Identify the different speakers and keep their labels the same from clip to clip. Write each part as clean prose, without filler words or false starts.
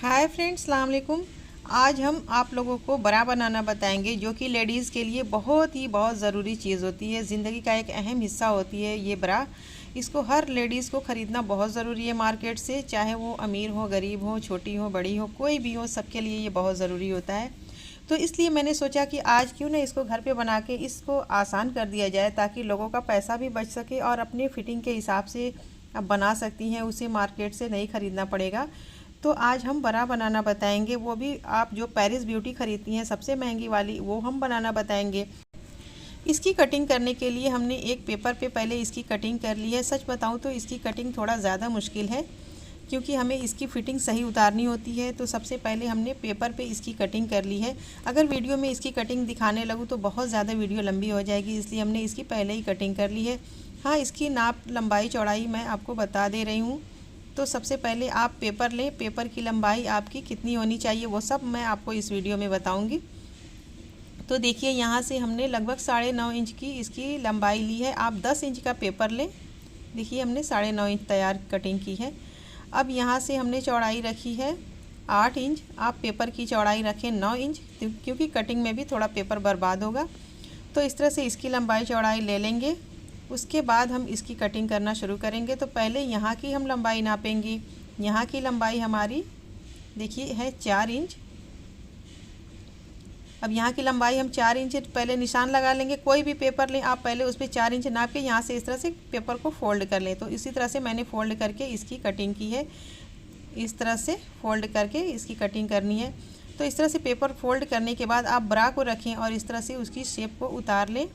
Speaker 1: Hi friends, अस्सलाम वालेकुम। आज हम आप लोगों को बरा बनाना बताएंगे, जो कि लेडीज़ के लिए बहुत ज़रूरी चीज़ होती है। ज़िंदगी का एक अहम हिस्सा होती है ये बरा। इसको हर लेडीज़ को ख़रीदना बहुत ज़रूरी है मार्केट से, चाहे वो अमीर हो, गरीब हो, छोटी हो, बड़ी हो, कोई भी हो, सबके लिए ये बहुत ज़रूरी होता है। तो इसलिए मैंने सोचा कि आज क्यों ना इसको घर पे बना के इसको आसान कर दिया जाए, ताकि लोगों का पैसा भी बच सके और अपनी फ़िटिंग के हिसाब से आप बना सकती हैं, उसे मार्केट से नहीं ख़रीदना पड़ेगा। तो आज हम बरा बनाना बताएंगे, वो भी आप जो पेरिस ब्यूटी ख़रीदती हैं सबसे महंगी वाली, वो हम बनाना बताएंगे। इसकी कटिंग करने के लिए हमने एक पेपर पे पहले इसकी कटिंग कर ली है। सच बताऊं तो इसकी कटिंग थोड़ा ज़्यादा मुश्किल है, क्योंकि हमें इसकी फ़िटिंग सही उतारनी होती है। तो सबसे पहले हमने पेपर पे इसकी कटिंग कर ली है। अगर वीडियो में इसकी कटिंग दिखाने लगूँ तो बहुत ज़्यादा वीडियो लंबी हो जाएगी, इसलिए हमने इसकी पहले ही कटिंग कर ली है। हाँ, इसकी नाप लंबाई चौड़ाई मैं आपको बता दे रही हूँ। तो सबसे पहले आप पेपर लें, पेपर की लंबाई आपकी कितनी होनी चाहिए वो सब मैं आपको इस वीडियो में बताऊंगी। तो देखिए, यहाँ से हमने लगभग 9.5 इंच की इसकी लंबाई ली है। आप 10 इंच का पेपर लें। देखिए, हमने 9.5 इंच तैयार कटिंग की है। अब यहाँ से हमने चौड़ाई रखी है 8 इंच। आप पेपर की चौड़ाई रखें 9 इंच, क्योंकि कटिंग में भी थोड़ा पेपर बर्बाद होगा। तो इस तरह से इसकी लंबाई चौड़ाई ले लेंगे। उसके बाद हम इसकी कटिंग करना शुरू करेंगे। तो पहले यहाँ की हम लंबाई नापेंगे। यहाँ की लंबाई हमारी देखिए है 4 इंच। अब यहाँ की लंबाई हम 4 इंच पहले निशान लगा लेंगे। कोई भी पेपर लें आप, पहले उस पर 4 इंच नाप के यहाँ से इस तरह से पेपर को फोल्ड कर लें। तो इसी तरह से मैंने फ़ोल्ड करके इसकी कटिंग की है। इस तरह से फ़ोल्ड करके इसकी कटिंग करनी है। तो इस तरह से पेपर फोल्ड करने के बाद आप ब्रा को रखें और इस तरह से उसकी शेप को उतार लें।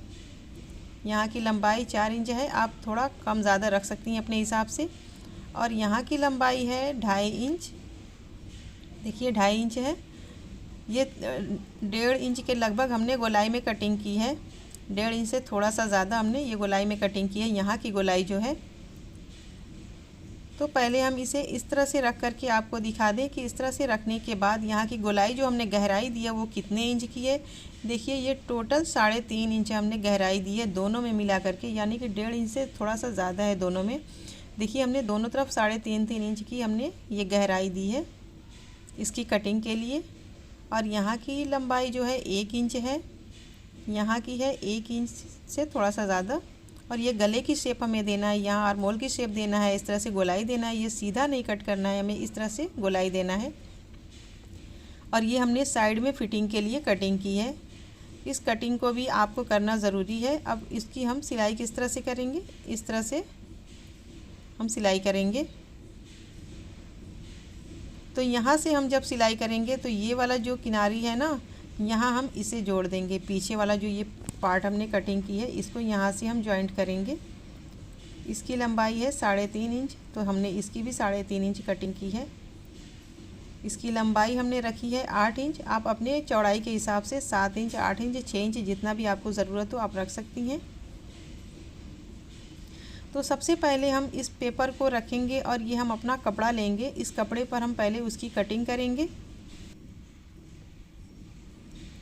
Speaker 1: यहाँ की लंबाई 4 इंच है, आप थोड़ा कम ज़्यादा रख सकती हैं अपने हिसाब से। और यहाँ की लंबाई है 2.5 इंच। देखिए 2.5 इंच है। ये 1.5 इंच के लगभग हमने गोलाई में कटिंग की है। 1.5 इंच से थोड़ा सा ज़्यादा हमने ये गोलाई में कटिंग की है, यहाँ की गोलाई जो है। तो पहले हम इसे इस तरह से रख करके आपको दिखा दें कि इस तरह से रखने के बाद यहाँ की गोलाई जो हमने गहराई दी है वो कितने इंच की है। देखिए, ये टोटल 3.5 इंच हमने गहराई दी है दोनों में मिला करके, यानी कि 1.5 इंच से थोड़ा सा ज़्यादा है दोनों में। देखिए, हमने दोनों तरफ 3.5 इंच की हमने ये गहराई दी है इसकी कटिंग के लिए। और यहाँ की लंबाई जो है 1 इंच है, यहाँ की है 1 इंच से थोड़ा सा ज़्यादा। और ये गले की शेप हमें देना है, यहाँ आर्मोल की शेप देना है, इस तरह से गोलाई देना है। ये सीधा नहीं कट करना है, हमें इस तरह से गोलाई देना है। और ये हमने साइड में फिटिंग के लिए कटिंग की है। इस कटिंग को भी आपको करना ज़रूरी है। अब इसकी हम सिलाई किस तरह से करेंगे, इस तरह से हम सिलाई करेंगे। तो यहाँ से हम जब सिलाई करेंगे तो ये वाला जो किनारी है ना, यहाँ हम इसे जोड़ देंगे। पीछे वाला जो ये पार्ट हमने कटिंग की है, इसको यहाँ से हम जॉइंट करेंगे। इसकी लंबाई है 3.5 इंच, तो हमने इसकी भी 3.5 इंच कटिंग की है। इसकी लंबाई हमने रखी है 8 इंच। आप अपने चौड़ाई के हिसाब से 7 इंच, 8 इंच, 6 इंच, जितना भी आपको ज़रूरत हो आप रख सकती हैं। तो सबसे पहले हम इस पेपर को रखेंगे और ये हम अपना कपड़ा लेंगे। इस कपड़े पर हम पहले उसकी कटिंग करेंगे।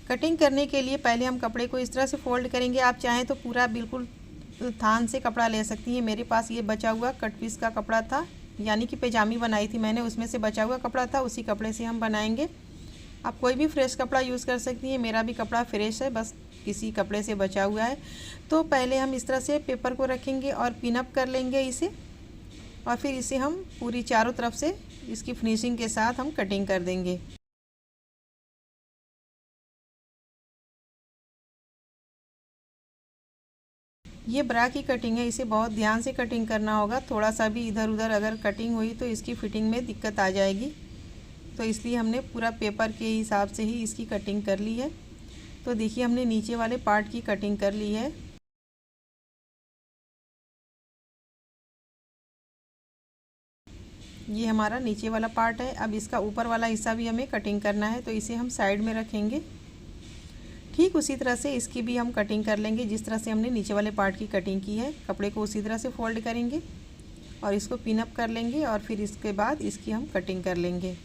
Speaker 1: कटिंग करने के लिए पहले हम कपड़े को इस तरह से फ़ोल्ड करेंगे। आप चाहें तो पूरा बिल्कुल थान से कपड़ा ले सकती हैं। मेरे पास ये बचा हुआ कट पीस का कपड़ा था, यानी कि पैजामी बनाई थी मैंने, उसमें से बचा हुआ कपड़ा था, उसी कपड़े से हम बनाएंगे। आप कोई भी फ्रेश कपड़ा यूज़ कर सकती हैं। मेरा भी कपड़ा फ्रेश है, बस किसी कपड़े से बचा हुआ है। तो पहले हम इस तरह से पेपर को रखेंगे और पिन अप कर लेंगे इसे, और फिर इसे हम पूरी चारों तरफ से इसकी फिनिशिंग के साथ हम कटिंग कर देंगे। ये ब्रा की कटिंग है, इसे बहुत ध्यान से कटिंग करना होगा। थोड़ा सा भी इधर उधर अगर कटिंग हुई तो इसकी फ़िटिंग में दिक्कत आ जाएगी। तो इसलिए हमने पूरा पेपर के हिसाब से ही इसकी कटिंग कर ली है। तो देखिए, हमने नीचे वाले पार्ट की कटिंग कर ली है। ये हमारा नीचे वाला पार्ट है। अब इसका ऊपर वाला हिस्सा भी हमें कटिंग करना है, तो इसे हम साइड में रखेंगे। ठीक उसी तरह से इसकी भी हम कटिंग कर लेंगे। जिस तरह से हमने नीचे वाले पार्ट की कटिंग की है, कपड़े को उसी तरह से फोल्ड करेंगे और इसको पिन अप कर लेंगे, और फिर इसके बाद इसकी हम कटिंग कर लेंगे।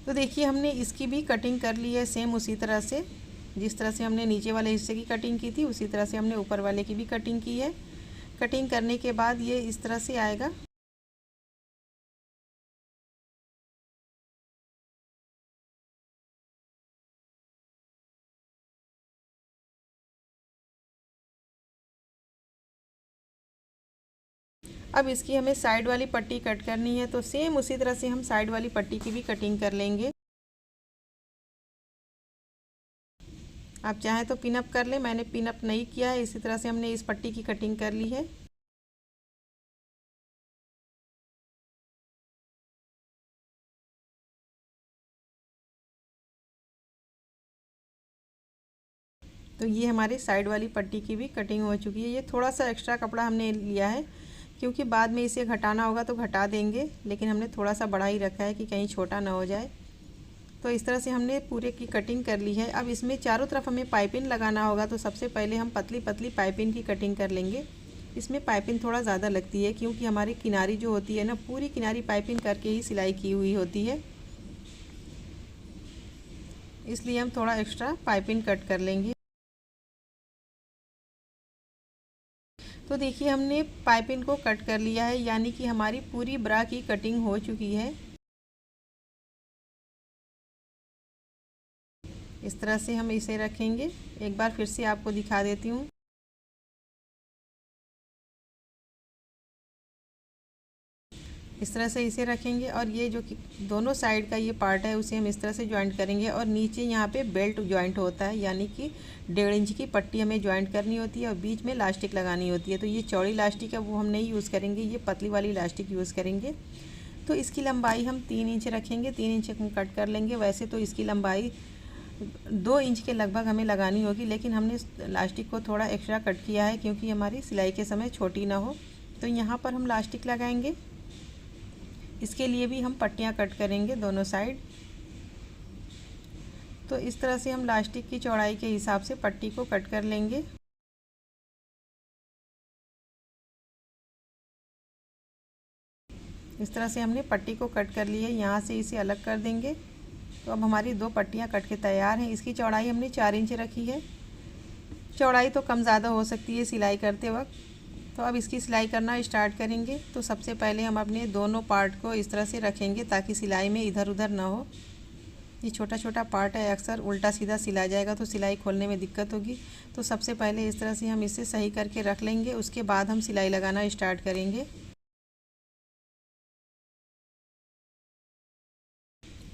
Speaker 1: तो देखिए, हमने इसकी भी कटिंग कर ली है सेम उसी तरह से जिस तरह से हमने नीचे वाले हिस्से की कटिंग की थी उसी तरह से हमने ऊपर वाले की भी कटिंग की है। कटिंग करने के बाद ये इस तरह से आएगा। अब इसकी हमें साइड वाली पट्टी कट करनी है, तो सेम उसी तरह से हम साइड वाली पट्टी की भी कटिंग कर लेंगे। आप चाहें तो पिन अप कर लें, मैंने पिन अप नहीं किया है। इसी तरह से हमने इस पट्टी की कटिंग कर ली है। तो ये हमारी साइड वाली पट्टी की भी कटिंग हो चुकी है। ये थोड़ा सा एक्स्ट्रा कपड़ा हमने लिया है, क्योंकि बाद में इसे घटाना होगा तो घटा देंगे, लेकिन हमने थोड़ा सा बढ़ा ही रखा है कि कहीं छोटा ना हो जाए। तो इस तरह से हमने पूरे की कटिंग कर ली है। अब इसमें चारों तरफ हमें पाइपिंग लगाना होगा, तो सबसे पहले हम पतली पतली पाइपिंग की कटिंग कर लेंगे। इसमें पाइपिंग थोड़ा ज़्यादा लगती है, क्योंकि हमारी किनारी जो होती है ना, पूरी किनारी पाइपिंग करके ही सिलाई की हुई होती है, इसलिए हम थोड़ा एक्स्ट्रा पाइपिंग कट कर लेंगे। तो देखिए हमने पाइपिंग को कट कर लिया है, यानी कि हमारी पूरी ब्रा की कटिंग हो चुकी है। इस तरह से हम इसे रखेंगे। एक बार फिर से आपको दिखा देती हूँ। इस तरह से इसे रखेंगे और ये जो दोनों साइड का ये पार्ट है उसे हम इस तरह से जॉइंट करेंगे। और नीचे यहाँ पे बेल्ट जॉइंट होता है, यानी कि 1.5 इंच की पट्टी हमें जॉइंट करनी होती है और बीच में लास्टिक लगानी होती है। तो ये चौड़ी लास्टिक है वो हम नहीं यूज़ करेंगे, ये पतली वाली लास्टिक यूज़ करेंगे। तो इसकी लंबाई हम 3 इंच रखेंगे, 3 इंच हम कट कर लेंगे। वैसे तो इसकी लंबाई 2 इंच के लगभग हमें लगानी होगी, लेकिन हमने लास्टिक को थोड़ा एक्स्ट्रा कट किया है, क्योंकि हमारी सिलाई के समय छोटी ना हो। तो यहाँ पर हम लास्टिक लगाएंगे। इसके लिए भी हम पट्टियाँ कट करेंगे दोनों साइड। तो इस तरह से हम लास्टिक की चौड़ाई के हिसाब से पट्टी को कट कर लेंगे। इस तरह से हमने पट्टी को कट कर ली है, यहाँ से इसे अलग कर देंगे। तो अब हमारी 2 पट्टियाँ कट के तैयार हैं। इसकी चौड़ाई हमने 4 इंच रखी है। चौड़ाई तो कम ज़्यादा हो सकती है सिलाई करते वक्त। तो अब इसकी सिलाई करना स्टार्ट करेंगे। तो सबसे पहले हम अपने दोनों पार्ट को इस तरह से रखेंगे ताकि सिलाई में इधर उधर ना हो। ये छोटा छोटा पार्ट है, अक्सर उल्टा सीधा सिला जाएगा तो सिलाई खोलने में दिक्कत होगी। तो सबसे पहले इस तरह से हम इसे सही करके रख लेंगे, उसके बाद हम सिलाई लगाना स्टार्ट करेंगे।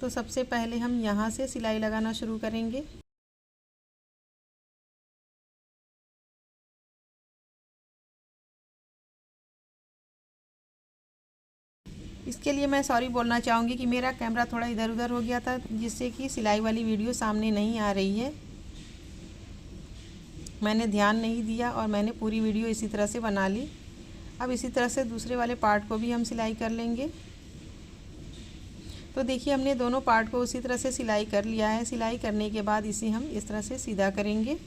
Speaker 1: तो सबसे पहले हम यहाँ से सिलाई लगाना शुरू करेंगे। इसके लिए मैं सॉरी बोलना चाहूँगी कि मेरा कैमरा थोड़ा इधर उधर हो गया था, जिससे कि सिलाई वाली वीडियो सामने नहीं आ रही है। मैंने ध्यान नहीं दिया और मैंने पूरी वीडियो इसी तरह से बना ली। अब इसी तरह से दूसरे वाले पार्ट को भी हम सिलाई कर लेंगे। तो देखिए हमने दोनों पार्ट को उसी तरह से सिलाई कर लिया है। सिलाई करने के बाद इसे हम इस तरह से सीधा करेंगे।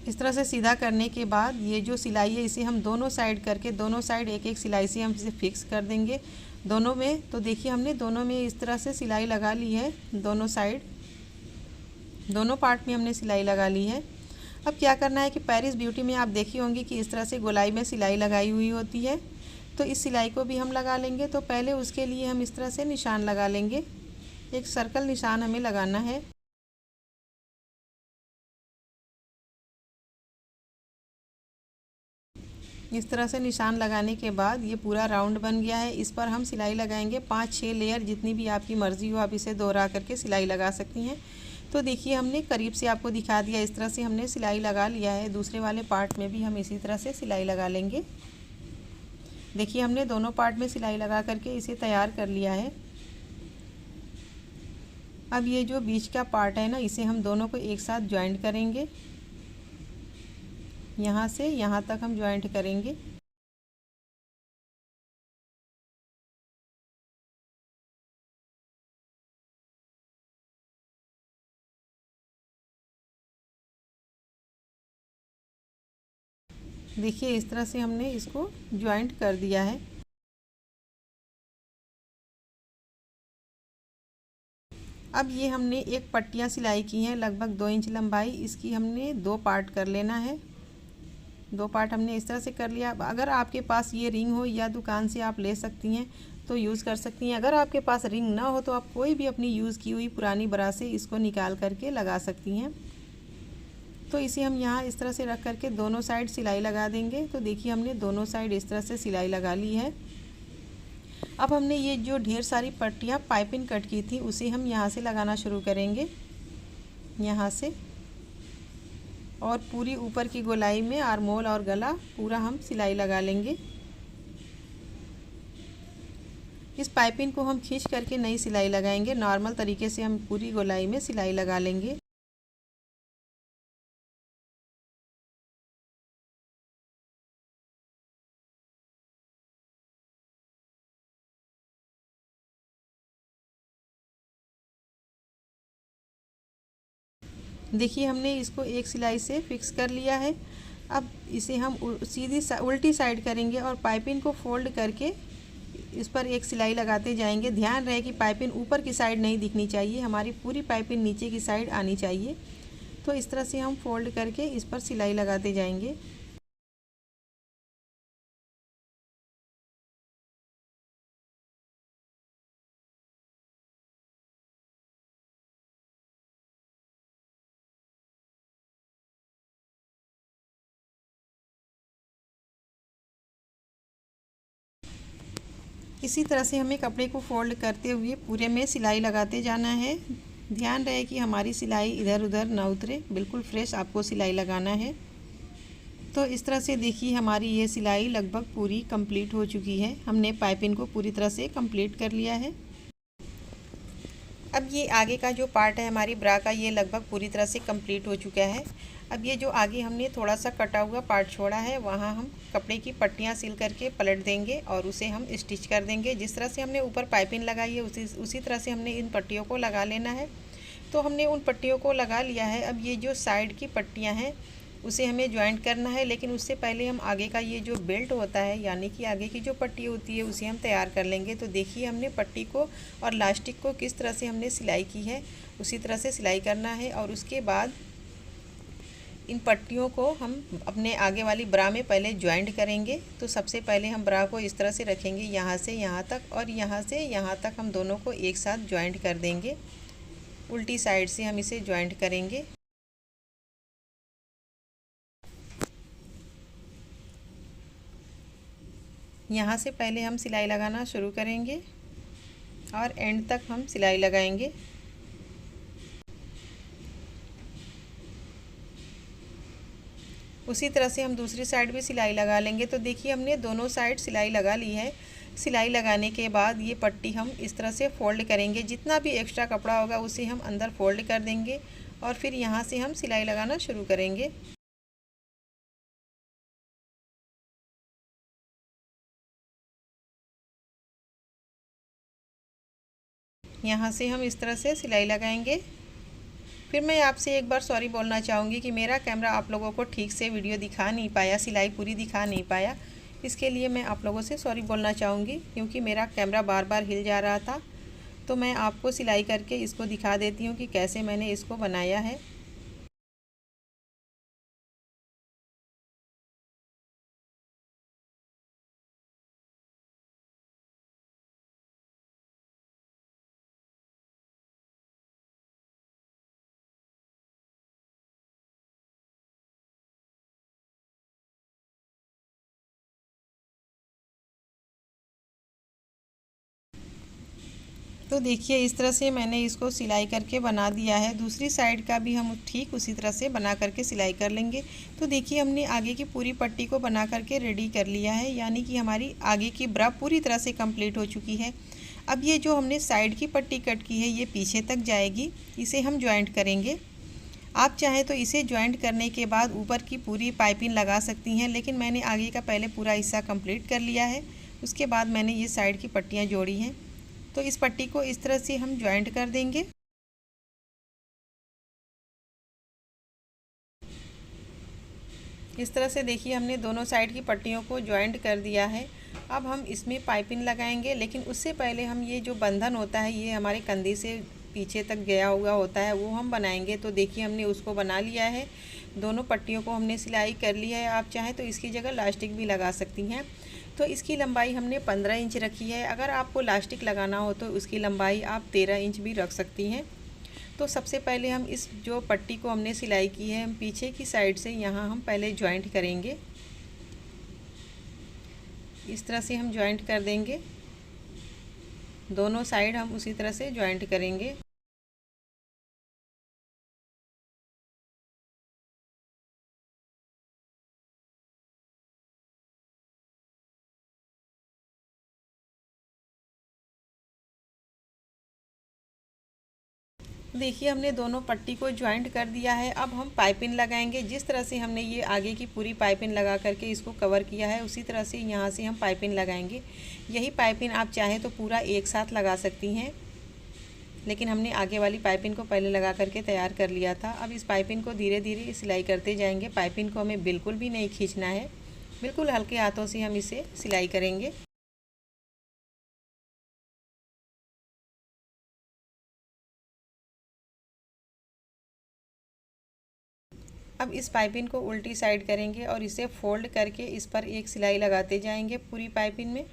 Speaker 1: इस तरह से सीधा करने के बाद ये जो सिलाई है इसे हम दोनों साइड करके, दोनों साइड एक एक सिलाई से हम इसे फिक्स कर देंगे दोनों में। तो देखिए हमने दोनों में इस तरह से सिलाई लगा ली है, दोनों साइड, दोनों पार्ट में हमने सिलाई लगा ली है। अब क्या करना है कि पेरिस ब्यूटी में आप देखी होंगी कि इस तरह से गोलाई में सिलाई लगाई हुई होती है। तो इस सिलाई को भी हम लगा लेंगे। तो पहले उसके लिए हम इस तरह से निशान लगा लेंगे, एक सर्कल निशान हमें लगाना है। इस तरह से निशान लगाने के बाद ये पूरा राउंड बन गया है। इस पर हम सिलाई लगाएंगे 5-6 लेयर, जितनी भी आपकी मर्ज़ी हो आप इसे दोहरा करके सिलाई लगा सकती हैं। तो देखिए हमने करीब से आपको दिखा दिया, इस तरह से हमने सिलाई लगा लिया है। दूसरे वाले पार्ट में भी हम इसी तरह से सिलाई लगा लेंगे। देखिए हमने दोनों पार्ट में सिलाई लगा करके इसे तैयार कर लिया है। अब ये जो बीच का पार्ट है ना, इसे हम दोनों को एक साथ ज्वाइंट करेंगे। यहाँ से यहाँ तक हम ज्वाइंट करेंगे। देखिए इस तरह से हमने इसको ज्वाइंट कर दिया है। अब ये हमने एक पट्टियाँ सिलाई की हैं लगभग 2 इंच लंबाई, इसकी हमने 2 पार्ट कर लेना है। 2 पार्ट हमने इस तरह से कर लिया। अगर आपके पास ये रिंग हो या दुकान से आप ले सकती हैं तो यूज़ कर सकती हैं। अगर आपके पास रिंग ना हो तो आप कोई भी अपनी यूज़ की हुई पुरानी ब्रा से इसको निकाल करके लगा सकती हैं। तो इसे हम यहाँ इस तरह से रख करके दोनों साइड सिलाई लगा देंगे। तो देखिए हमने दोनों साइड इस तरह से सिलाई लगा ली है। अब हमने ये जो ढेर सारी पट्टियाँ पाइपिंग कट की थी उसे हम यहाँ से लगाना शुरू करेंगे, यहाँ से, और पूरी ऊपर की गोलाई में आर्मोल और गला पूरा हम सिलाई लगा लेंगे। इस पाइपिंग को हम खींच करके नई सिलाई लगाएंगे, नॉर्मल तरीके से हम पूरी गोलाई में सिलाई लगा लेंगे। देखिए हमने इसको एक सिलाई से फिक्स कर लिया है। अब इसे हम सीधी उल्टी साइड करेंगे और पाइपिंग को फोल्ड करके इस पर एक सिलाई लगाते जाएंगे। ध्यान रहे कि पाइपिंग ऊपर की साइड नहीं दिखनी चाहिए, हमारी पूरी पाइपिंग नीचे की साइड आनी चाहिए। तो इस तरह से हम फोल्ड करके इस पर सिलाई लगाते जाएंगे। इसी तरह से हमें कपड़े को फोल्ड करते हुए पूरे में सिलाई लगाते जाना है। ध्यान रहे कि हमारी सिलाई इधर उधर ना उतरे, बिल्कुल फ्रेश आपको सिलाई लगाना है। तो इस तरह से देखिए हमारी ये सिलाई लगभग पूरी कंप्लीट हो चुकी है। हमने पाइपिंग को पूरी तरह से कंप्लीट कर लिया है। अब ये आगे का जो पार्ट है हमारी ब्रा का, ये लगभग पूरी तरह से कंप्लीट हो चुका है। अब ये जो आगे हमने थोड़ा सा कटा हुआ पार्ट छोड़ा है, वहाँ हम कपड़े की पट्टियाँ सिल करके पलट देंगे और उसे हम स्टिच कर देंगे। जिस तरह से हमने ऊपर पाइपिंग लगाई है उसी तरह से हमने इन पट्टियों को लगा लेना है। तो हमने उन पट्टियों को लगा लिया है। अब ये जो साइड की पट्टियाँ हैं उसे हमें ज्वाइंट करना है, लेकिन उससे पहले हम आगे का ये जो बेल्ट होता है, यानी कि आगे की जो पट्टी होती है, उसे हम तैयार कर लेंगे। तो देखिए हमने पट्टी को और लास्टिक को किस तरह से हमने सिलाई की है, उसी तरह से सिलाई करना है। और उसके बाद इन पट्टियों को हम अपने आगे वाली ब्रा में पहले ज्वाइंट करेंगे। तो सबसे पहले हम ब्रा को इस तरह से रखेंगे, यहाँ से यहाँ तक और यहाँ से यहाँ तक हम दोनों को एक साथ ज्वाइंट कर देंगे। उल्टी साइड से हम इसे ज्वाइंट करेंगे। यहाँ से पहले हम सिलाई लगाना शुरू करेंगे और एंड तक हम सिलाई लगाएंगे। उसी तरह से हम दूसरी साइड भी सिलाई लगा लेंगे। तो देखिए हमने दोनों साइड सिलाई लगा ली है। सिलाई लगाने के बाद ये पट्टी हम इस तरह से फोल्ड करेंगे। जितना भी एक्स्ट्रा कपड़ा होगा उसे हम अंदर फोल्ड कर देंगे और फिर यहाँ से हम सिलाई लगाना शुरू करेंगे। यहाँ से हम इस तरह से सिलाई लगाएंगे। फिर मैं आपसे एक बार सॉरी बोलना चाहूँगी कि मेरा कैमरा आप लोगों को ठीक से वीडियो दिखा नहीं पाया, सिलाई पूरी दिखा नहीं पाया। इसके लिए मैं आप लोगों से सॉरी बोलना चाहूँगी, क्योंकि मेरा कैमरा बार बार हिल जा रहा था। तो मैं आपको सिलाई करके इसको दिखा देती हूँ कि कैसे मैंने इसको बनाया है। तो देखिए इस तरह से मैंने इसको सिलाई करके बना दिया है। दूसरी साइड का भी हम ठीक उसी तरह से बना करके सिलाई कर लेंगे। तो देखिए हमने आगे की पूरी पट्टी को बना करके रेडी कर लिया है, यानी कि हमारी आगे की ब्रा पूरी तरह से कंप्लीट हो चुकी है। अब ये जो हमने साइड की पट्टी कट की है ये पीछे तक जाएगी, इसे हम ज्वाइंट करेंगे। आप चाहें तो इसे ज्वाइंट करने के बाद ऊपर की पूरी पाइपिंग लगा सकती हैं, लेकिन मैंने आगे का पहले पूरा हिस्सा कंप्लीट कर लिया है। उसके बाद मैंने ये साइड की पट्टियाँ जोड़ी हैं। तो इस पट्टी को इस तरह से हम ज्वाइंट कर देंगे। इस तरह से देखिए हमने दोनों साइड की पट्टियों को ज्वाइंट कर दिया है। अब हम इसमें पाइपिंग लगाएंगे, लेकिन उससे पहले हम ये जो बंधन होता है ये हमारे कंधे से पीछे तक गया हुआ होता है वो हम बनाएंगे। तो देखिए हमने उसको बना लिया है, दोनों पट्टियों को हमने सिलाई कर लिया है। आप चाहें तो इसकी जगह लास्टिक भी लगा सकती हैं। तो इसकी लंबाई हमने 15 इंच रखी है। अगर आपको लास्टिक लगाना हो तो उसकी लंबाई आप 13 इंच भी रख सकती हैं। तो सबसे पहले हम इस जो पट्टी को हमने सिलाई की है, हम पीछे की साइड से यहाँ हम पहले जॉइंट करेंगे। इस तरह से हम जॉइंट कर देंगे, दोनों साइड हम उसी तरह से जॉइंट करेंगे। देखिए हमने दोनों पट्टी को ज्वाइंट कर दिया है। अब हम पाइपिंग लगाएंगे। जिस तरह से हमने ये आगे की पूरी पाइपिंग लगा करके इसको कवर किया है, उसी तरह से यहाँ से हम पाइपिंग लगाएंगे। यही पाइपिंग आप चाहें तो पूरा एक साथ लगा सकती हैं, लेकिन हमने आगे वाली पाइपिंग को पहले लगा करके तैयार कर लिया था। अब इस पाइपिंग को धीरे धीरे सिलाई करते जाएंगे। पाइपिंग को हमें बिल्कुल भी नहीं खींचना है, बिल्कुल हल्के हाथों से हम इसे सिलाई करेंगे। अब इस पाइपिंग को उल्टी साइड करेंगे और इसे फोल्ड करके इस पर एक सिलाई लगाते जाएंगे पूरी पाइपिंग में।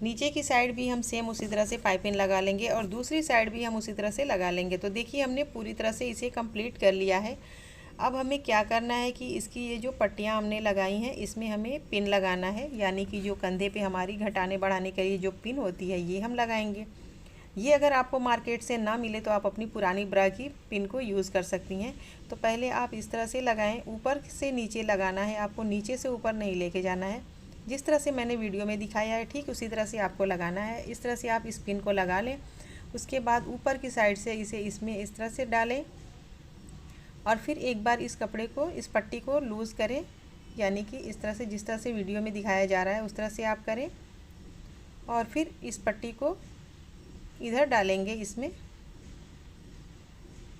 Speaker 1: नीचे की साइड भी हम सेम उसी तरह से पाइपिंग लगा लेंगे और दूसरी साइड भी हम उसी तरह से लगा लेंगे। तो देखिए हमने पूरी तरह से इसे कंप्लीट कर लिया है। अब हमें क्या करना है कि इसकी ये जो पट्टियाँ हमने लगाई हैं इसमें हमें पिन लगाना है, यानी कि जो कंधे पे हमारी घटाने बढ़ाने के लिए जो पिन होती है ये हम लगाएंगे। ये अगर आपको मार्केट से ना मिले तो आप अपनी पुरानी ब्रा की पिन को यूज़ कर सकती हैं। तो पहले आप इस तरह से लगाएं, ऊपर से नीचे लगाना है, आपको नीचे से ऊपर नहीं लेके जाना है। जिस तरह से मैंने वीडियो में दिखाया है ठीक उसी तरह से आपको लगाना है। इस तरह से आप इस पिन को लगा लें। उसके बाद ऊपर की साइड से इसे इसमें इस तरह से डालें और फिर एक बार इस कपड़े को, इस पट्टी को लूज़ करें, यानी कि इस तरह से जिस तरह से वीडियो में दिखाया जा रहा है उस तरह से आप करें। और फिर इस पट्टी को इधर डालेंगे इसमें,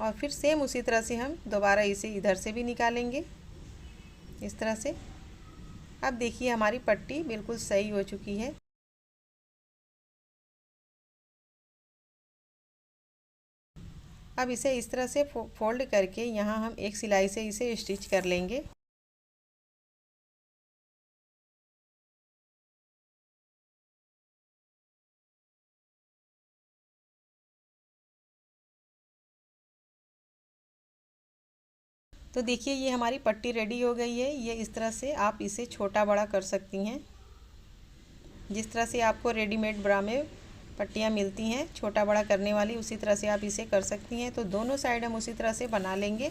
Speaker 1: और फिर सेम उसी तरह से हम दोबारा इसे इधर से भी निकालेंगे इस तरह से। अब देखिए हमारी पट्टी बिल्कुल सही हो चुकी है। अब इसे इस तरह से फोल्ड करके यहाँ हम एक सिलाई से इसे स्टिच कर लेंगे। तो देखिए ये हमारी पट्टी रेडी हो गई है। ये इस तरह से आप इसे छोटा बड़ा कर सकती हैं। जिस तरह से आपको रेडीमेड ब्रा में पट्टियाँ मिलती हैं छोटा बड़ा करने वाली, उसी तरह से आप इसे कर सकती हैं। तो दोनों साइड हम उसी तरह से बना लेंगे।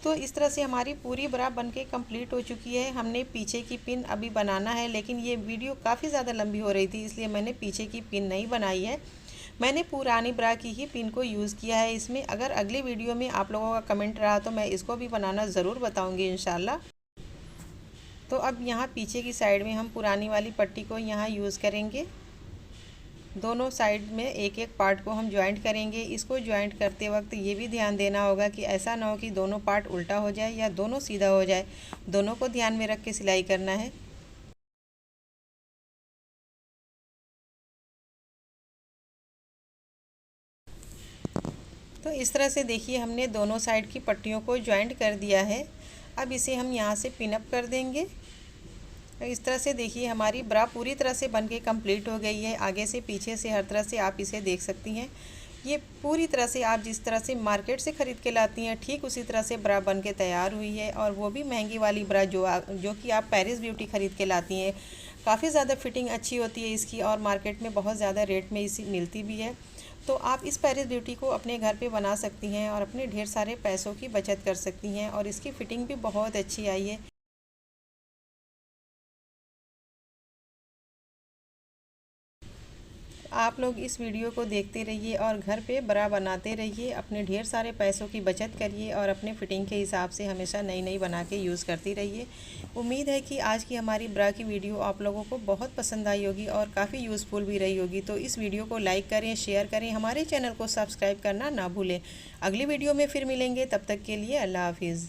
Speaker 1: तो इस तरह से हमारी पूरी ब्रा बनके कंप्लीट हो चुकी है। हमने पीछे की पिन अभी बनाना है, लेकिन ये वीडियो काफ़ी ज़्यादा लंबी हो रही थी इसलिए मैंने पीछे की पिन नहीं बनाई है। मैंने पुरानी ब्रा की ही पिन को यूज़ किया है इसमें। अगर अगली वीडियो में आप लोगों का कमेंट रहा तो मैं इसको भी बनाना ज़रूर बताऊँगी इंशाल्लाह। तो अब यहाँ पीछे की साइड में हम पुरानी वाली पट्टी को यहाँ यूज़ करेंगे। दोनों साइड में एक एक पार्ट को हम ज्वाइंट करेंगे। इसको ज्वाइंट करते वक्त ये भी ध्यान देना होगा कि ऐसा ना हो कि दोनों पार्ट उल्टा हो जाए या दोनों सीधा हो जाए। दोनों को ध्यान में रख के सिलाई करना है। तो इस तरह से देखिए हमने दोनों साइड की पट्टियों को ज्वाइंट कर दिया है। अब इसे हम यहाँ से पिन अप कर देंगे। इस तरह से देखिए हमारी ब्रा पूरी तरह से बनके कंप्लीट हो गई है। आगे से पीछे से हर तरह से आप इसे देख सकती हैं। ये पूरी तरह से आप जिस तरह से मार्केट से ख़रीद के लाती हैं ठीक उसी तरह से ब्रा बन के तैयार हुई है। और वो भी महंगी वाली ब्रा जो कि आप पेरिस ब्यूटी ख़रीद के लाती हैं। काफ़ी ज़्यादा फिटिंग अच्छी होती है इसकी और मार्केट में बहुत ज़्यादा रेट में इसी मिलती भी है। तो आप इस पेरिस ब्यूटी को अपने घर पे बना सकती हैं और अपने ढेर सारे पैसों की बचत कर सकती हैं। और इसकी फ़िटिंग भी बहुत अच्छी आई है। आप लोग इस वीडियो को देखते रहिए और घर पे ब्रा बनाते रहिए, अपने ढेर सारे पैसों की बचत करिए और अपने फिटिंग के हिसाब से हमेशा नई नई बना के यूज़ करती रहिए। उम्मीद है कि आज की हमारी ब्रा की वीडियो आप लोगों को बहुत पसंद आई होगी और काफ़ी यूज़फुल भी रही होगी। तो इस वीडियो को लाइक करें, शेयर करें, हमारे चैनल को सब्सक्राइब करना ना भूलें। अगली वीडियो में फिर मिलेंगे, तब तक के लिए अल्लाह हाफिज़।